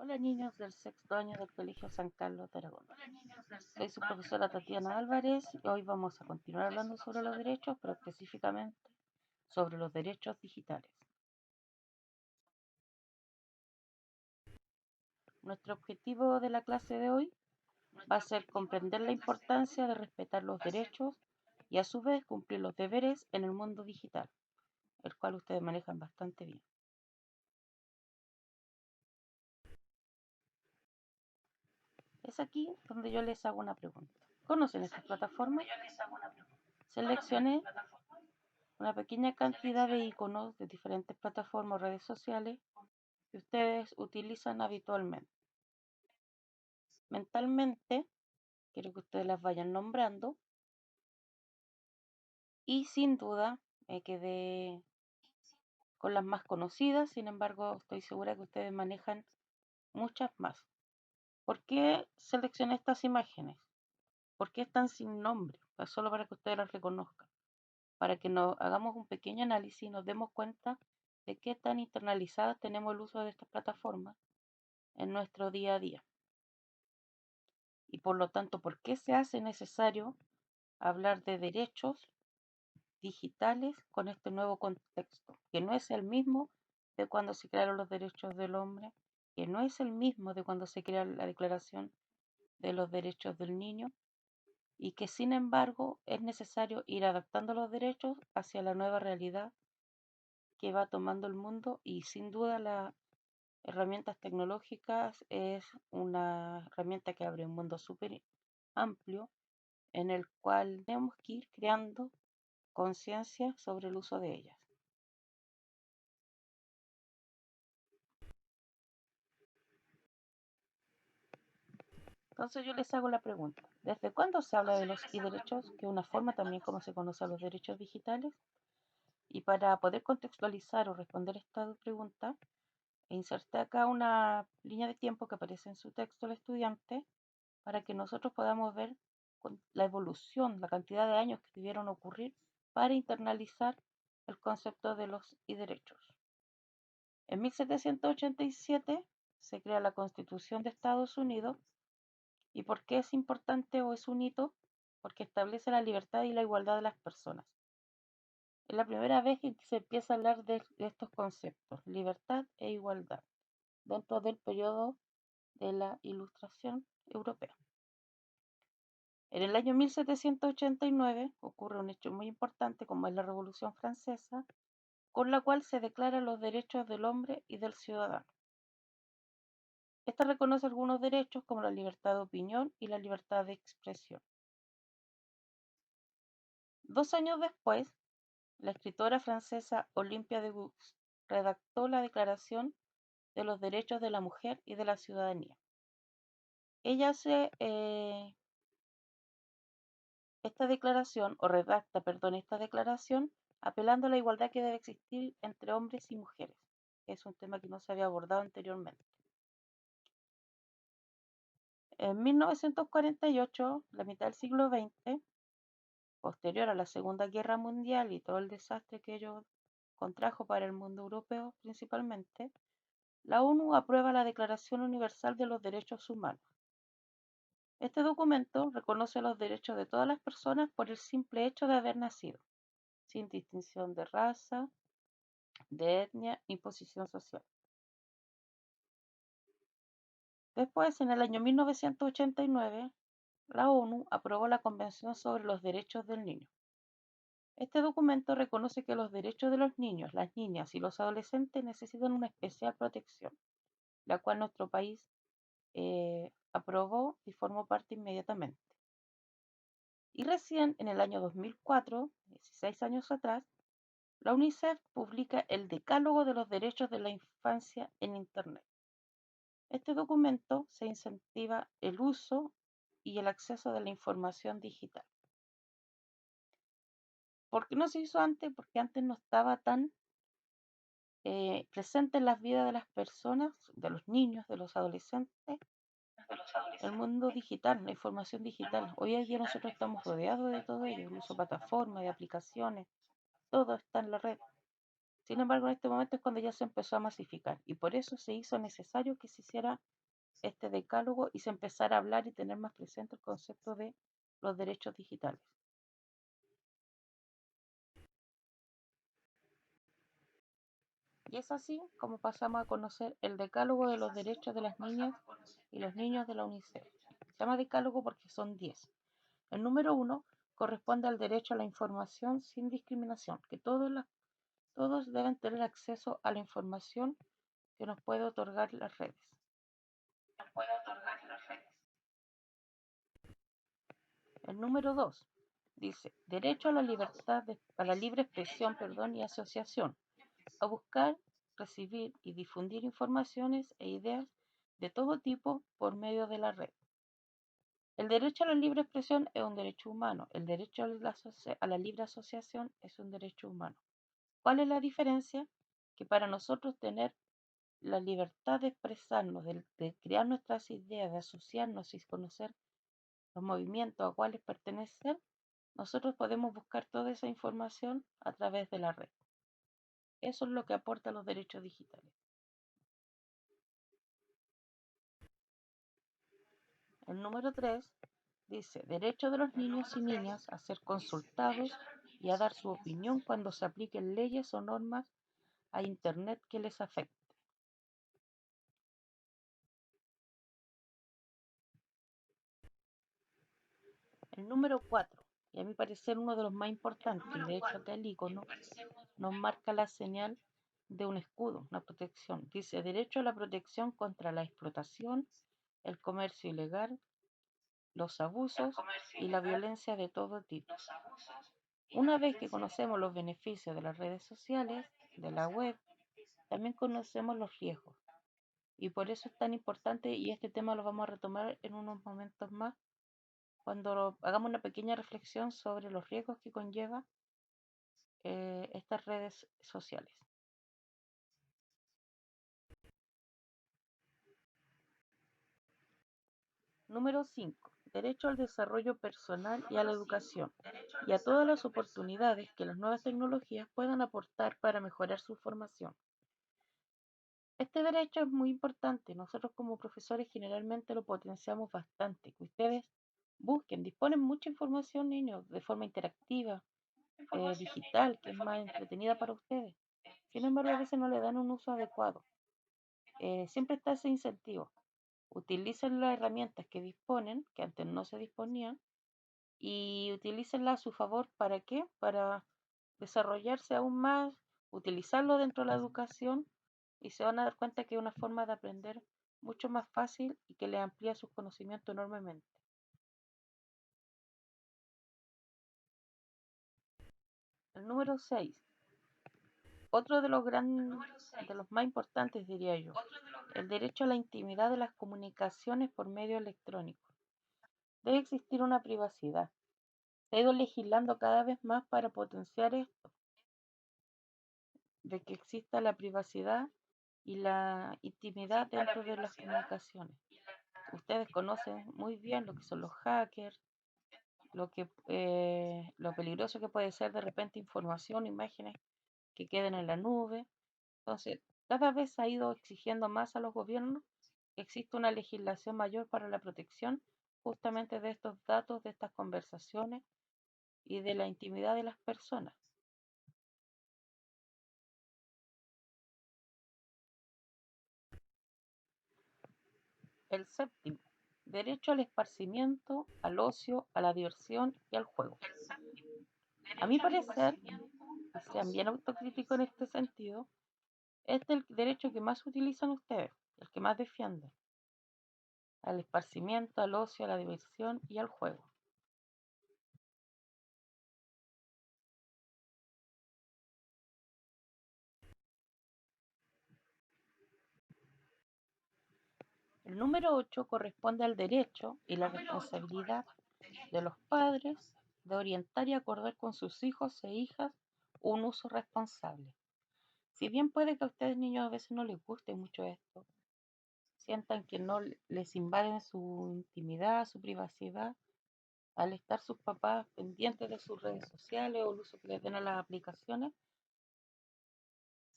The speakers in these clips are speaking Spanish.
Hola niños del sexto año del Colegio San Carlos de Aragón. Soy su profesora Tatiana Álvarez y hoy vamos a continuar hablando sobre los derechos, pero específicamente sobre los derechos digitales. Nuestro objetivo de la clase de hoy va a ser comprender la importancia de respetar los derechos y a su vez cumplir los deberes en el mundo digital, el cual ustedes manejan bastante bien. Es aquí donde yo les hago una pregunta. ¿Conocen estas plataformas? Seleccioné una pequeña cantidad de iconos de diferentes plataformas o redes sociales que ustedes utilizan habitualmente. Mentalmente, quiero que ustedes las vayan nombrando y sin duda me quedé con las más conocidas, sin embargo estoy segura que ustedes manejan muchas más. ¿Por qué seleccioné estas imágenes? ¿Por qué están sin nombre? Pues solo para que ustedes las reconozcan, para que nos hagamos un pequeño análisis y nos demos cuenta de qué tan internalizadas tenemos el uso de estas plataformas en nuestro día a día. Y por lo tanto, ¿por qué se hace necesario hablar de derechos digitales con este nuevo contexto? Que no es el mismo de cuando se crearon los derechos del hombre, que no es el mismo de cuando se crea la Declaración de los Derechos del Niño, y que sin embargo es necesario ir adaptando los derechos hacia la nueva realidad que va tomando el mundo, y sin duda las herramientas tecnológicas es una herramienta que abre un mundo súper amplio en el cual tenemos que ir creando conciencia sobre el uso de ellas. Entonces yo les hago la pregunta, ¿desde cuándo se habla de los derechos, que es una forma también como se conoce a los derechos digitales? Y para poder contextualizar o responder esta pregunta, inserté acá una línea de tiempo que aparece en su texto el estudiante para que nosotros podamos ver la evolución, la cantidad de años que debieron ocurrir para internalizar el concepto de los derechos. En 1787 se crea la Constitución de Estados Unidos. ¿Y por qué es importante o es un hito? Porque establece la libertad y la igualdad de las personas. Es la primera vez que se empieza a hablar de estos conceptos, libertad e igualdad, dentro del periodo de la Ilustración Europea. En el año 1789 ocurre un hecho muy importante como es la Revolución Francesa, con la cual se declaran los derechos del hombre y del ciudadano. Esta reconoce algunos derechos como la libertad de opinión y la libertad de expresión. 2 años después, la escritora francesa Olympia de Gouges redactó la Declaración de los Derechos de la Mujer y de la Ciudadanía. Ella hace esta declaración, o redacta, perdón, esta declaración, apelando a la igualdad que debe existir entre hombres y mujeres. Es un tema que no se había abordado anteriormente. En 1948, la mitad del siglo XX, posterior a la Segunda Guerra Mundial y todo el desastre que ello contrajo para el mundo europeo principalmente, la ONU aprueba la Declaración Universal de los Derechos Humanos. Este documento reconoce los derechos de todas las personas por el simple hecho de haber nacido, sin distinción de raza, de etnia ni posición social. Después, en el año 1989, la ONU aprobó la Convención sobre los Derechos del Niño. Este documento reconoce que los derechos de los niños, las niñas y los adolescentes necesitan una especial protección, la cual nuestro país aprobó y formó parte inmediatamente. Y recién en el año 2004, 16 años atrás, la UNICEF publica el Decálogo de los Derechos de la Infancia en Internet. Este documento se incentiva el uso y el acceso de la información digital. ¿Por qué no se hizo antes? Porque antes no estaba tan presente en las vidas de las personas, de los niños, de los adolescentes, el mundo digital, la información digital. Hoy en día nosotros estamos rodeados de todo ello, el uso de plataformas, de aplicaciones, todo está en la red. Sin embargo, en este momento es cuando ya se empezó a masificar y por eso se hizo necesario que se hiciera este decálogo y se empezara a hablar y tener más presente el concepto de los derechos digitales. Y es así como pasamos a conocer el decálogo de los derechos de las niñas y los niños de la UNICEF. Se llama decálogo porque son 10. El número 1 corresponde al derecho a la información sin discriminación, que todos deben tener acceso a la información que nos puede otorgar las redes. El número 2 dice derecho a la libertad, a la libre expresión, y asociación, a buscar, recibir y difundir informaciones e ideas de todo tipo por medio de la red. El derecho a la libre expresión es un derecho humano, el derecho a la libre asociación es un derecho humano. ¿Cuál es la diferencia? Que para nosotros tener la libertad de expresarnos, de crear nuestras ideas, de asociarnos y conocer los movimientos a cuales pertenecer, nosotros podemos buscar toda esa información a través de la red. Eso es lo que aporta los derechos digitales. El número 3 dice, derecho de los niños y niñas a ser consultados y a dar su opinión cuando se apliquen leyes o normas a Internet que les afecten. El número 4, y a mi parecer uno de los más importantes, y de hecho acá el icono nos marca la señal de un escudo, una protección. Dice, derecho a la protección contra la explotación, el comercio ilegal, los abusos y la violencia de todo tipo. Una vez que conocemos los beneficios de las redes sociales, de la web, también conocemos los riesgos. Y por eso es tan importante, y este tema lo vamos a retomar en unos momentos más, cuando hagamos una pequeña reflexión sobre los riesgos que conlleva estas redes sociales. Número 5. Derecho al desarrollo personal y a la educación, y a todas las oportunidades que las nuevas tecnologías puedan aportar para mejorar su formación. Este derecho es muy importante. Nosotros como profesores generalmente lo potenciamos bastante. Que ustedes busquen, disponen mucha información, niños, de forma interactiva, digital, que es más entretenida para ustedes. Sin embargo, a veces no le dan un uso adecuado. Siempre está ese incentivo. Utilicen las herramientas que disponen, que antes no se disponían, y utilícenlas a su favor. ¿Para qué? Para desarrollarse aún más, utilizarlo dentro de la educación y se van a dar cuenta que es una forma de aprender mucho más fácil y que le amplía sus conocimientos enormemente. El número 6, otro de de los más importantes diría yo, el derecho a la intimidad de las comunicaciones por medio electrónico. Debe existir una privacidad. Se ha ido legislando cada vez más para potenciar esto, de que exista la privacidad y la intimidad dentro de las comunicaciones. Ustedes conocen muy bien lo que son los hackers, lo peligroso que puede ser de repente información, imágenes que queden en la nube. Entonces, cada vez ha ido exigiendo más a los gobiernos que exista una legislación mayor para la protección justamente de estos datos, de estas conversaciones y de la intimidad de las personas. El séptimo, derecho al esparcimiento, al ocio, a la diversión y al juego. A mi parecer, y sean bien autocríticos en este sentido, este es el derecho que más utilizan ustedes, el que más defienden, al esparcimiento, al ocio, a la diversión y al juego. El número 8 corresponde al derecho y la responsabilidad de los padres de orientar y acordar con sus hijos e hijas un uso responsable. Si bien puede que a ustedes niños a veces no les guste mucho esto, sientan que no les invaden su intimidad, su privacidad, al estar sus papás pendientes de sus redes sociales o el uso que les den a las aplicaciones,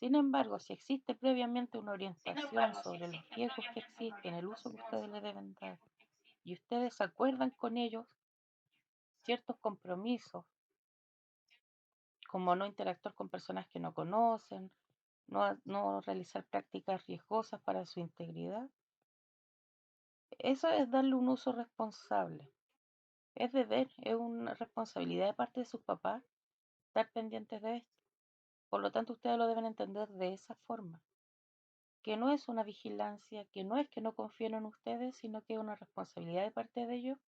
Sin embargo, si existe previamente una orientación sobre los riesgos que existen, el uso que ustedes le deben dar, y ustedes acuerdan con ellos ciertos compromisos, como no interactuar con personas que no conocen, no realizar prácticas riesgosas para su integridad, eso es darle un uso responsable. Es deber, es una responsabilidad de parte de sus papás estar pendientes de esto. Por lo tanto, ustedes lo deben entender de esa forma, que no es una vigilancia, que no confíen en ustedes, sino que es una responsabilidad de parte de ellos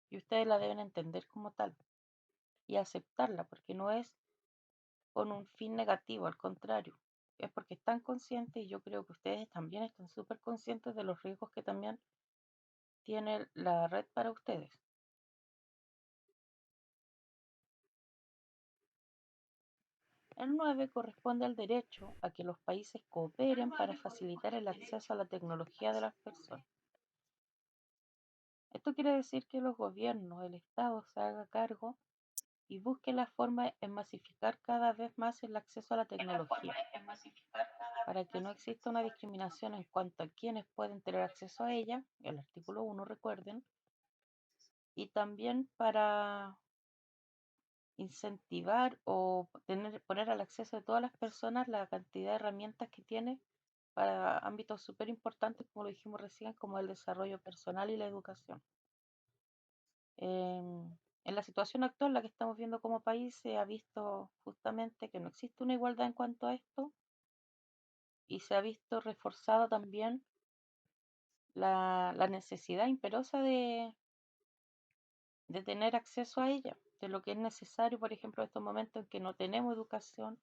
y ustedes la deben entender como tal y aceptarla, porque no es con un fin negativo, al contrario, es porque están conscientes y yo creo que ustedes también están súper conscientes de los riesgos que también tiene la red para ustedes. El 9 corresponde al derecho a que los países cooperen para facilitar el acceso a la tecnología de las personas. Esto quiere decir que los gobiernos, el Estado se haga cargo y busque la forma en masificar cada vez más el acceso a la tecnología, para que no exista una discriminación en cuanto a quienes pueden tener acceso a ella, el artículo 1 recuerden, y también para incentivar o poner al acceso de todas las personas la cantidad de herramientas que tiene para ámbitos súper importantes, como lo dijimos recién, como el desarrollo personal y la educación. En la situación actual, la que estamos viendo como país, se ha visto justamente que no existe una igualdad en cuanto a esto y se ha visto reforzada también la necesidad imperiosa de tener acceso a ella, de lo que es necesario, por ejemplo, en estos momentos en que no tenemos educación,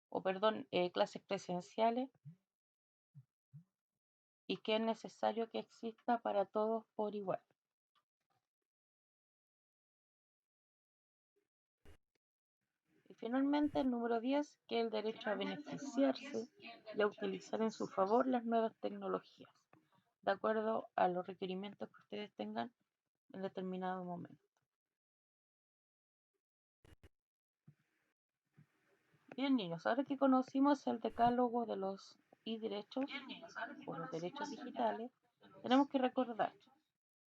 o perdón, clases presenciales, y que es necesario que exista para todos por igual. Y finalmente el número 10, que es el derecho a beneficiarse y a utilizar en su favor las nuevas tecnologías, de acuerdo a los requerimientos que ustedes tengan en determinado momento. Bien, niños, ahora que conocimos el decálogo de los derechos o los derechos digitales, tenemos que recordar,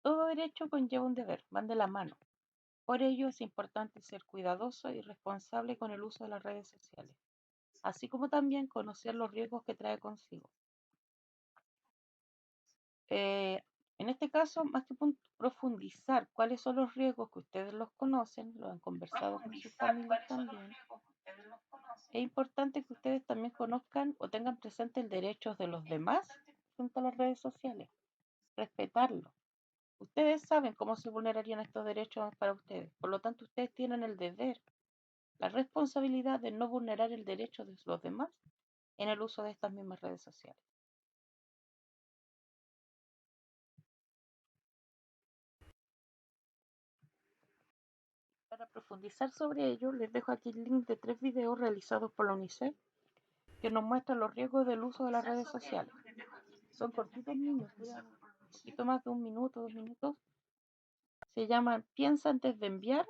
todo derecho conlleva un deber, van de la mano. Por ello es importante ser cuidadoso y responsable con el uso de las redes sociales, así como también conocer los riesgos que trae consigo. En este caso, más que profundizar cuáles son los riesgos que ustedes los conocen, lo han conversado con sus familias también, es importante que ustedes también conozcan o tengan presente el derecho de los demás frente a las redes sociales, respetarlo. Ustedes saben cómo se vulnerarían estos derechos para ustedes, por lo tanto ustedes tienen el deber, la responsabilidad de no vulnerar el derecho de los demás en el uso de estas mismas redes sociales. Para profundizar sobre ello, les dejo aquí el link de 3 videos realizados por la UNICEF que nos muestran los riesgos del uso de las redes sociales. Son cortitos, niños, duran un poquito más de un minuto, 2 minutos. Se llaman Piensa antes de enviar,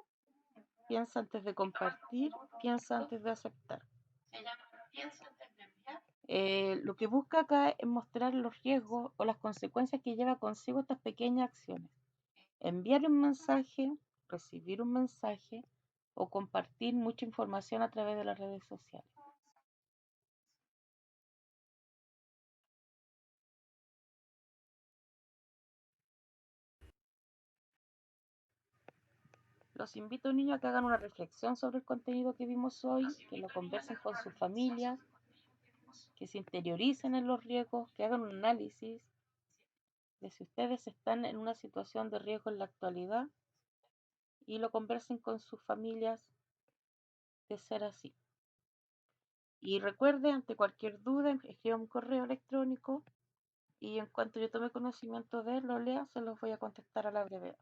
piensa antes de compartir, piensa antes de aceptar. Lo que busca acá es mostrar los riesgos o las consecuencias que lleva consigo estas pequeñas acciones. Enviar un mensaje, recibir un mensaje o compartir mucha información a través de las redes sociales. Los invito, niños, a que hagan una reflexión sobre el contenido que vimos hoy, que lo conversen con sus familias, que se interioricen en los riesgos, que hagan un análisis de si ustedes están en una situación de riesgo en la actualidad y lo conversen con sus familias de ser así. Y recuerde, ante cualquier duda, escriban un correo electrónico y en cuanto yo tome conocimiento de él, lo lea, se los voy a contestar a la brevedad.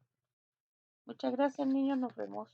Muchas gracias, niños, nos vemos.